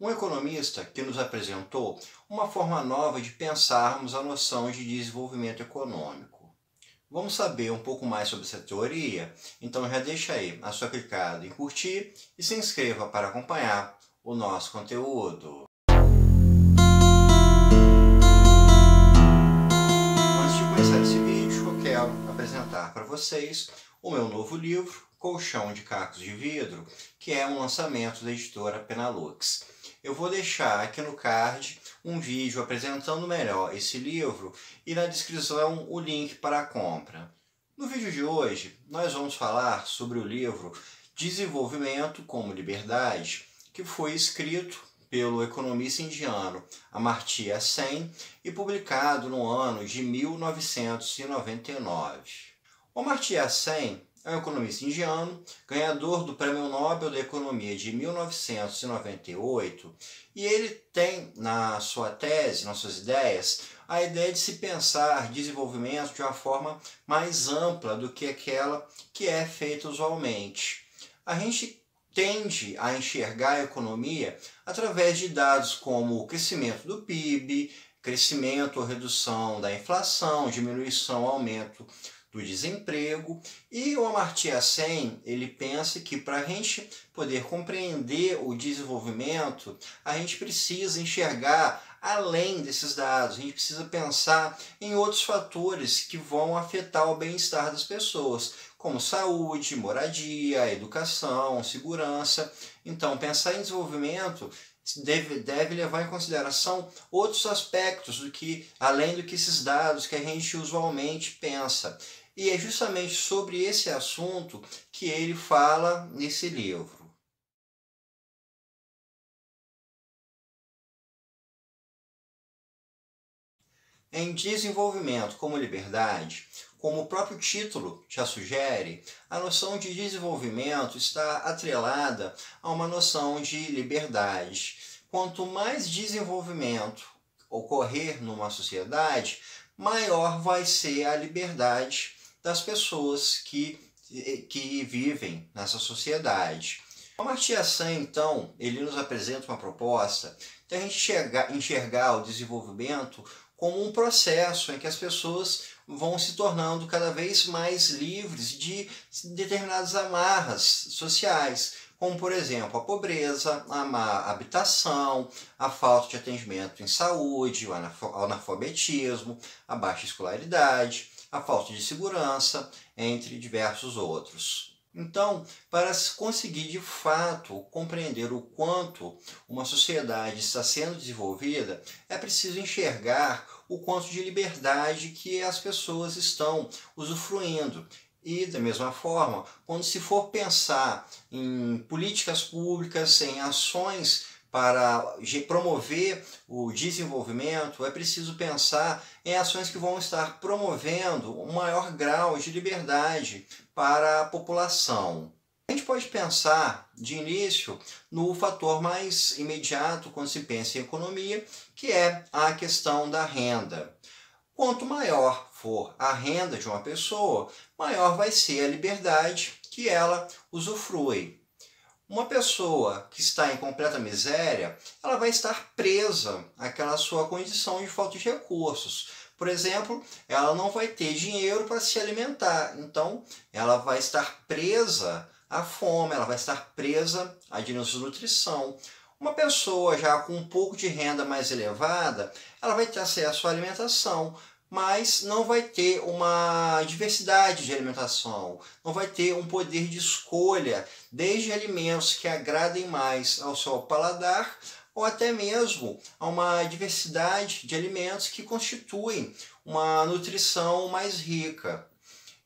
Um economista que nos apresentou uma forma nova de pensarmos a noção de desenvolvimento econômico. Vamos saber um pouco mais sobre essa teoria? Então já deixa aí a sua clicada em curtir e se inscreva para acompanhar o nosso conteúdo. Antes de começar esse vídeo, eu quero apresentar para vocês o meu novo livro, Colchão de Cacos de Vidro, que é um lançamento da editora Penalux. Eu vou deixar aqui no card um vídeo apresentando melhor esse livro e na descrição o link para a compra. No vídeo de hoje, nós vamos falar sobre o livro Desenvolvimento como Liberdade, que foi escrito pelo economista indiano Amartya Sen e publicado no ano de 1999. O Amartya Sen é um economista indiano, ganhador do Prêmio Nobel da Economia de 1998, e ele tem na sua tese, nas suas ideias, a ideia de se pensar desenvolvimento de uma forma mais ampla do que aquela que é feita usualmente. A gente tende a enxergar a economia através de dados como o crescimento do PIB, crescimento ou redução da inflação, diminuição ou aumento do desemprego, e o Amartya Sen ele pensa que para a gente poder compreender o desenvolvimento, a gente precisa enxergar além desses dados, a gente precisa pensar em outros fatores que vão afetar o bem-estar das pessoas, como saúde, moradia, educação, segurança. Então, pensar em desenvolvimento deve levar em consideração outros aspectos além do que esses dados que a gente usualmente pensa. E é justamente sobre esse assunto que ele fala nesse livro. Em Desenvolvimento como Liberdade, como o próprio título já sugere, a noção de desenvolvimento está atrelada a uma noção de liberdade. Quanto mais desenvolvimento ocorrer numa sociedade, maior vai ser a liberdade das pessoas que vivem nessa sociedade. O Amartya Sen, então, ele nos apresenta uma proposta de a gente enxergar o desenvolvimento como um processo em que as pessoas vão se tornando cada vez mais livres de determinadas amarras sociais, como, por exemplo, a pobreza, a má habitação, a falta de atendimento em saúde, o analfabetismo, a baixa escolaridade, a falta de segurança, entre diversos outros. Então, para se conseguir de fato compreender o quanto uma sociedade está sendo desenvolvida, é preciso enxergar o quanto de liberdade que as pessoas estão usufruindo. E, da mesma forma, quando se for pensar em políticas públicas, em ações para promover o desenvolvimento, é preciso pensar em ações que vão estar promovendo um maior grau de liberdade para a população. A gente pode pensar, de início, no fator mais imediato quando se pensa em economia, que é a questão da renda. Quanto maior for a renda de uma pessoa, maior vai ser a liberdade que ela usufrui. Uma pessoa que está em completa miséria, ela vai estar presa àquela sua condição de falta de recursos. Por exemplo, ela não vai ter dinheiro para se alimentar, então ela vai estar presa à fome, ela vai estar presa à desnutrição. Uma pessoa já com um pouco de renda mais elevada, ela vai ter acesso à alimentação, mas não vai ter uma diversidade de alimentação, não vai ter um poder de escolha, desde alimentos que agradem mais ao seu paladar, ou até mesmo a uma diversidade de alimentos que constituem uma nutrição mais rica.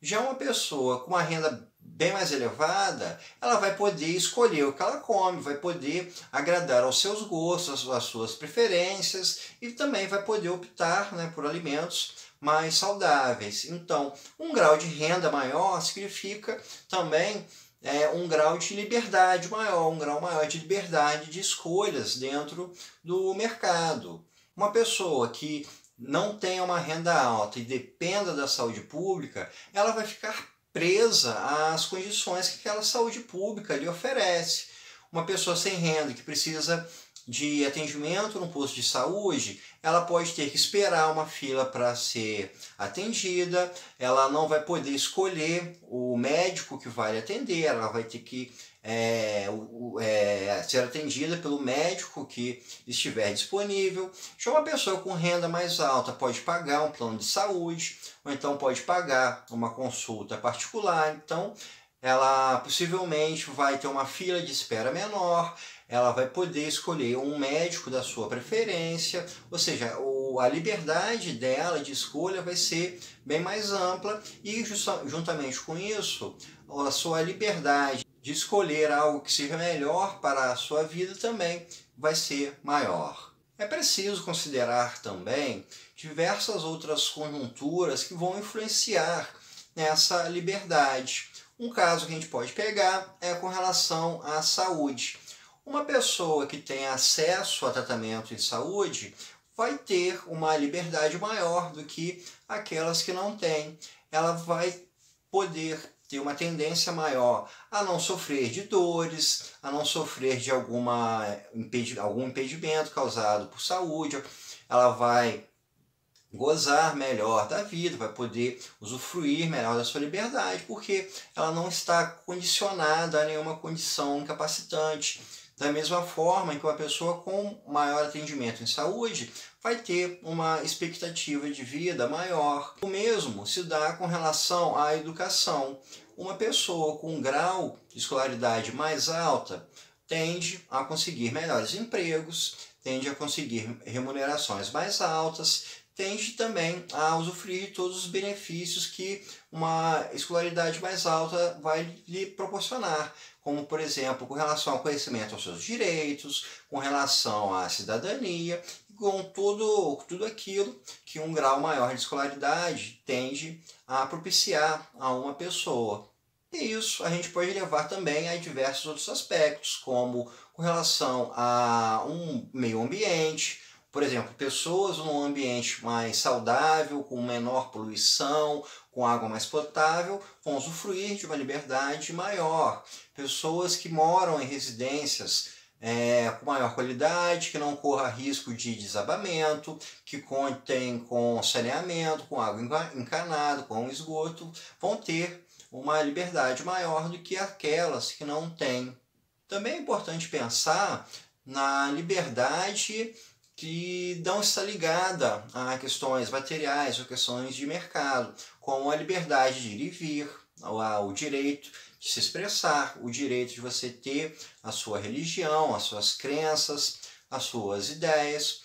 Já uma pessoa com uma renda bem mais elevada, ela vai poder escolher o que ela come, vai poder agradar aos seus gostos, às suas preferências e também vai poder optar, por alimentos mais saudáveis. Então, um grau de renda maior significa também um grau de liberdade maior, um grau maior de liberdade de escolhas dentro do mercado. Uma pessoa que não tenha uma renda alta e dependa da saúde pública, ela vai ficar presa às condições que aquela saúde pública lhe oferece. Uma pessoa sem renda que precisa de atendimento no posto de saúde, ela pode ter que esperar uma fila para ser atendida, ela não vai poder escolher o médico que vai lhe atender, ela vai ter que ser atendida pelo médico que estiver disponível. Já uma pessoa com renda mais alta pode pagar um plano de saúde, ou então pode pagar uma consulta particular. Então, ela possivelmente vai ter uma fila de espera menor, ela vai poder escolher um médico da sua preferência, ou seja, a liberdade dela de escolha vai ser bem mais ampla e, juntamente com isso, a sua liberdade de escolher algo que seja melhor para a sua vida também vai ser maior. É preciso considerar também diversas outras conjunturas que vão influenciar nessa liberdade. Um caso que a gente pode pegar é com relação à saúde. Uma pessoa que tem acesso a tratamento em saúde vai ter uma liberdade maior do que aquelas que não têm. Ela vai poder ter uma tendência maior a não sofrer de dores, a não sofrer de algum impedimento causado por saúde. Ela vai gozar melhor da vida, vai poder usufruir melhor da sua liberdade, porque ela não está condicionada a nenhuma condição incapacitante. Da mesma forma que uma pessoa com maior atendimento em saúde vai ter uma expectativa de vida maior. O mesmo se dá com relação à educação. Uma pessoa com um grau de escolaridade mais alta tende a conseguir melhores empregos, tende a conseguir remunerações mais altas, tende também a usufruir de todos os benefícios que uma escolaridade mais alta vai lhe proporcionar, como, por exemplo, com relação ao conhecimento aos seus direitos, com relação à cidadania, com tudo aquilo que um grau maior de escolaridade tende a propiciar a uma pessoa. E isso a gente pode levar também a diversos outros aspectos, como com relação a um meio ambiente. Por exemplo, pessoas num ambiente mais saudável, com menor poluição, com água mais potável, vão usufruir de uma liberdade maior. Pessoas que moram em residências com maior qualidade, que não corra risco de desabamento, que contem com saneamento, com água encanada, com esgoto, vão ter uma liberdade maior do que aquelas que não têm. Também é importante pensar na liberdade que não está ligada a questões materiais ou questões de mercado, como a liberdade de ir e vir, o direito de se expressar, o direito de você ter a sua religião, as suas crenças, as suas ideias,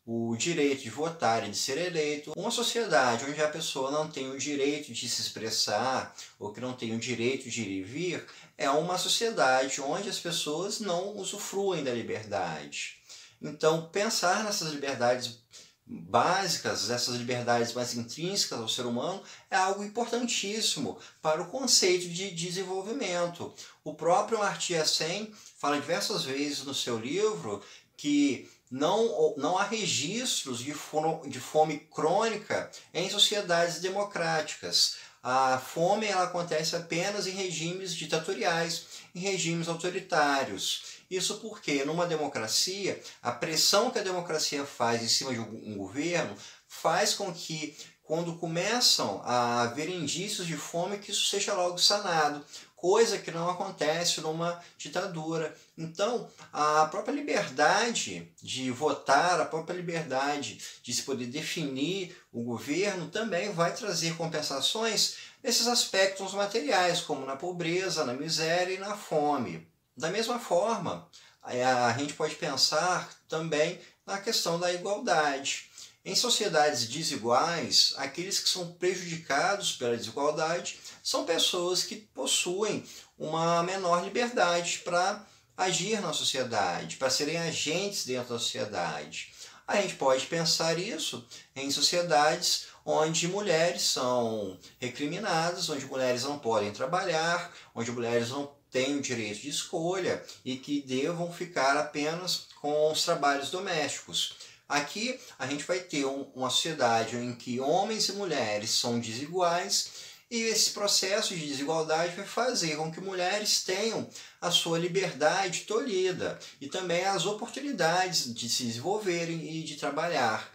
o direito de votar e de ser eleito. Uma sociedade onde a pessoa não tem o direito de se expressar ou que não tem o direito de ir e vir é uma sociedade onde as pessoas não usufruem da liberdade. Então, pensar nessas liberdades básicas, essas liberdades mais intrínsecas ao ser humano, é algo importantíssimo para o conceito de desenvolvimento. O próprio Amartya Sen fala diversas vezes no seu livro que não há registros de fome crônica em sociedades democráticas. A fome ela acontece apenas em regimes ditatoriais, em regimes autoritários. Isso porque, numa democracia, a pressão que a democracia faz em cima de um governo faz com que, quando começam a haver indícios de fome, que isso seja logo sanado, coisa que não acontece numa ditadura. Então, a própria liberdade de votar, a própria liberdade de se poder definir o governo também vai trazer compensações nesses aspectos materiais, como na pobreza, na miséria e na fome. Da mesma forma, a gente pode pensar também na questão da igualdade. Em sociedades desiguais, aqueles que são prejudicados pela desigualdade são pessoas que possuem uma menor liberdade para agir na sociedade, para serem agentes dentro da sociedade. A gente pode pensar isso em sociedades onde mulheres são recriminadas, onde mulheres não podem trabalhar, onde mulheres não têm o direito de escolha e que devam ficar apenas com os trabalhos domésticos. Aqui a gente vai ter uma sociedade em que homens e mulheres são desiguais E esse processo de desigualdade vai fazer com que mulheres tenham a sua liberdade tolhida e também as oportunidades de se desenvolverem e de trabalhar.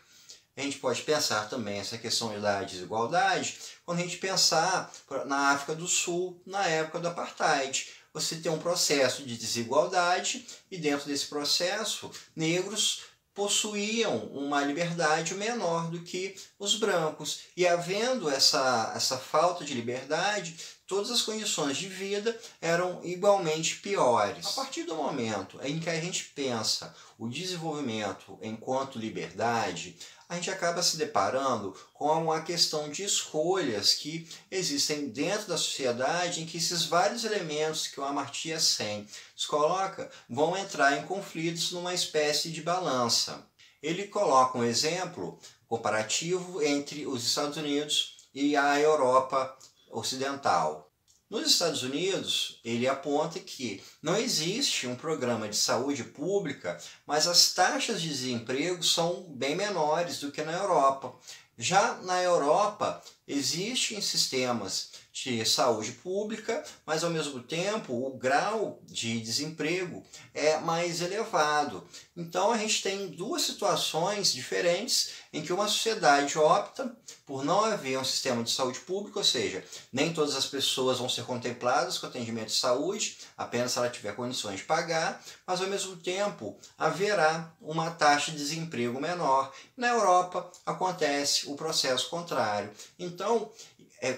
A gente pode pensar também essa questão da desigualdade quando a gente pensar na África do Sul, na época do Apartheid. Você tem um processo de desigualdade e dentro desse processo, negros possuíam uma liberdade menor do que os brancos. E havendo essa falta de liberdade, todas as condições de vida eram igualmente piores. A partir do momento em que a gente pensa o desenvolvimento enquanto liberdade, a gente acaba se deparando com uma questão de escolhas que existem dentro da sociedade em que esses vários elementos que o Amartya Sen nos coloca vão entrar em conflitos numa espécie de balança. Ele coloca um exemplo comparativo entre os Estados Unidos e a Europa Ocidental. Nos Estados Unidos, ele aponta que não existe um programa de saúde pública, mas as taxas de desemprego são bem menores do que na Europa. Já na Europa, existem sistemas de saúde pública, mas ao mesmo tempo o grau de desemprego é mais elevado. Então a gente tem duas situações diferentes em que uma sociedade opta por não haver um sistema de saúde pública, ou seja, nem todas as pessoas vão ser contempladas com atendimento de saúde, apenas se ela tiver condições de pagar, mas ao mesmo tempo haverá uma taxa de desemprego menor. Na Europa acontece o processo contrário. Então,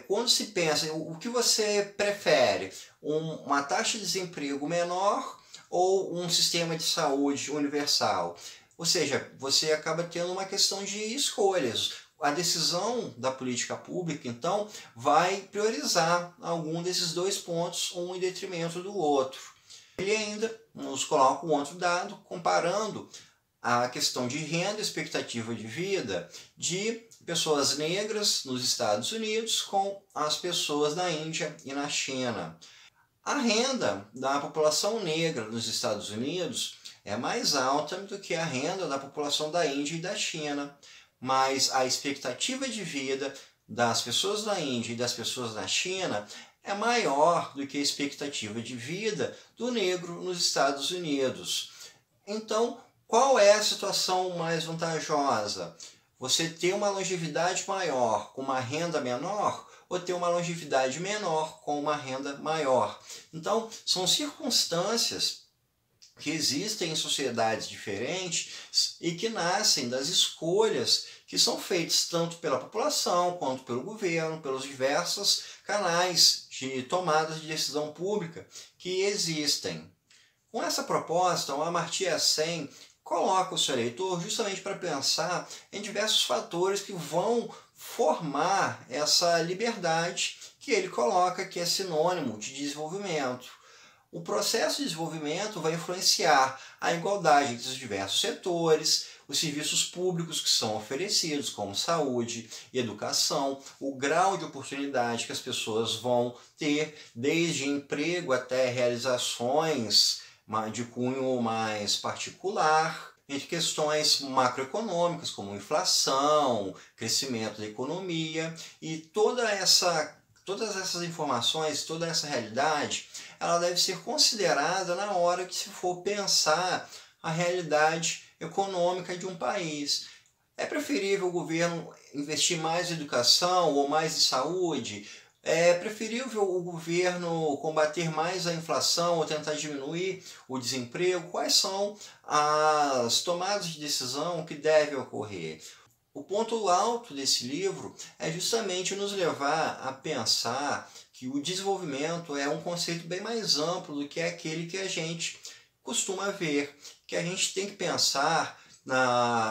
quando se pensa, o que você prefere? Uma taxa de desemprego menor ou um sistema de saúde universal? Ou seja, você acaba tendo uma questão de escolhas. A decisão da política pública, então, vai priorizar algum desses dois pontos, um em detrimento do outro. Ele ainda nos coloca um outro dado, comparando a questão de renda e expectativa de vida de pessoas negras nos Estados Unidos com as pessoas na Índia e na China. A renda da população negra nos Estados Unidos é mais alta do que a renda da população da Índia e da China, mas a expectativa de vida das pessoas da Índia e das pessoas da China é maior do que a expectativa de vida do negro nos Estados Unidos. Então, qual é a situação mais vantajosa? Você ter uma longevidade maior com uma renda menor ou ter uma longevidade menor com uma renda maior? Então, são circunstâncias que existem em sociedades diferentes e que nascem das escolhas que são feitas tanto pela população quanto pelo governo, pelos diversos canais de tomada de decisão pública que existem. Com essa proposta, o Amartya Sen coloca o seu eleitor justamente para pensar em diversos fatores que vão formar essa liberdade que ele coloca que é sinônimo de desenvolvimento. O processo de desenvolvimento vai influenciar a igualdade entre os diversos setores, os serviços públicos que são oferecidos, como saúde e educação, o grau de oportunidade que as pessoas vão ter, desde emprego até realizações de cunho mais particular, entre questões macroeconômicas, como inflação, crescimento da economia, e todas essas informações, toda essa realidade, ela deve ser considerada na hora que se for pensar a realidade econômica de um país. É preferível o governo investir mais em educação ou mais em saúde? É preferível o governo combater mais a inflação ou tentar diminuir o desemprego? Quais são as tomadas de decisão que devem ocorrer? O ponto alto desse livro é justamente nos levar a pensar que o desenvolvimento é um conceito bem mais amplo do que aquele que a gente costuma ver, que a gente tem que pensar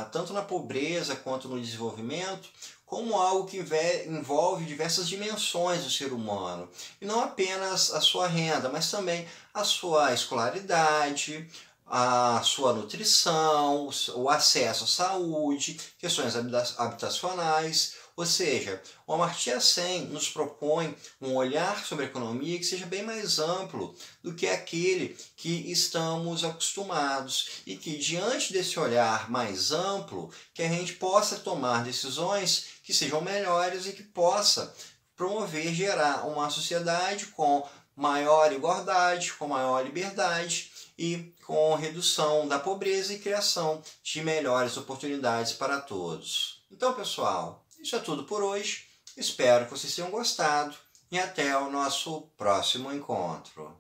tanto na pobreza quanto no desenvolvimento como algo que envolve diversas dimensões do ser humano, e não apenas a sua renda, mas também a sua escolaridade, a sua nutrição, o acesso à saúde, questões habitacionais. Ou seja, o Amartya Sen nos propõe um olhar sobre a economia que seja bem mais amplo do que aquele que estamos acostumados, e que diante desse olhar mais amplo, que a gente possa tomar decisões que sejam melhores e que possa promover, gerar uma sociedade com maior igualdade, com maior liberdade e com redução da pobreza e criação de melhores oportunidades para todos. Então, pessoal, isso é tudo por hoje. Espero que vocês tenham gostado e até o nosso próximo encontro.